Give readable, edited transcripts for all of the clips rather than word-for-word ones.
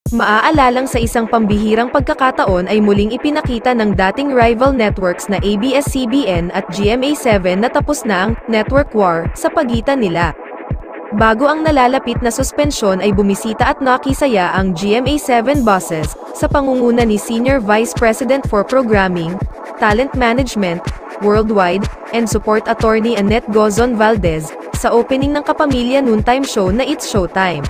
Maaalalang sa isang pambihirang pagkakataon ay muling ipinakita ng dating rival networks na ABS-CBN at GMA7 na tapos na ang network war sa pagitan nila. Bago ang nalalapit na suspensyon ay bumisita at nakisaya ang GMA7 bosses, sa pangunguna ni Senior Vice President for Programming, Talent Management, Worldwide, and Support Attorney Annette Gozon Valdez, sa opening ng kapamilya noontime show na It's Showtime.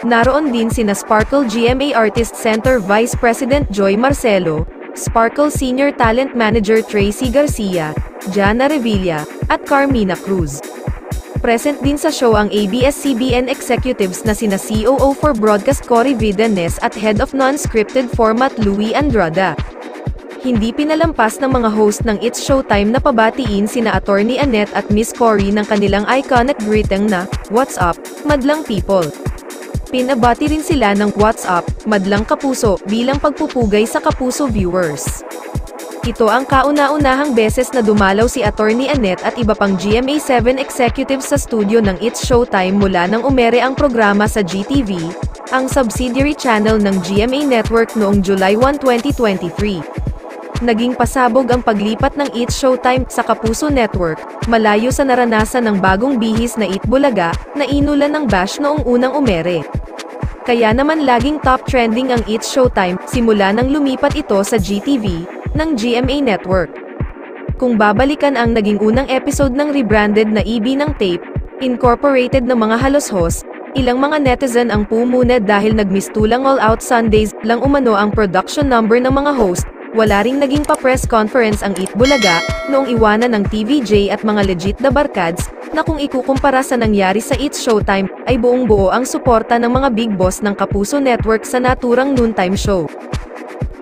Naroon din sina Sparkle GMA Artist Center Vice President Joy Marcelo, Sparkle Senior Talent Manager Tracy Garcia, Jana Revilla, at Carmina Cruz. Present din sa show ang ABS-CBN executives na sina COO for Broadcast Cory Vidanes at Head of Non-Scripted Format Louie Andrada. Hindi pinalampas ng mga host ng It's Showtime na pabatiin sina Attorney Annette at Miss Cory ng kanilang iconic greeting na, "What's up, madlang people?" Pinabati rin sila ng "What's up, madlang kapuso" bilang pagpupugay sa kapuso viewers. Ito ang kauna-unahang beses na dumalaw si Attorney Annette at iba pang GMA7 executives sa studio ng It's Showtime mula nang umere ang programa sa GTV, ang subsidiary channel ng GMA Network noong July 1, 2023. Naging pasabog ang paglipat ng It's Showtime sa Kapuso Network, malayo sa naranasan ng bagong bihis na Eat Bulaga, na inulan ng bash noong unang umere. Kaya naman laging top trending ang It's Showtime, simula nang lumipat ito sa GTV, ng GMA Network. Kung babalikan ang naging unang episode ng rebranded na EB ng Tape, Incorporated na mga haloshos, ilang mga netizen ang pumuned dahil nagmistulang All Out Sundays lang umano ang production number ng mga host. Wala ring naging pa-press conference ang Eat Bulaga, noong iwanan ng TVJ at mga legit na barkads, na kung ikukumpara sa nangyari sa It's Showtime, ay buong-buo ang suporta ng mga big boss ng Kapuso Network sa naturang noontime show.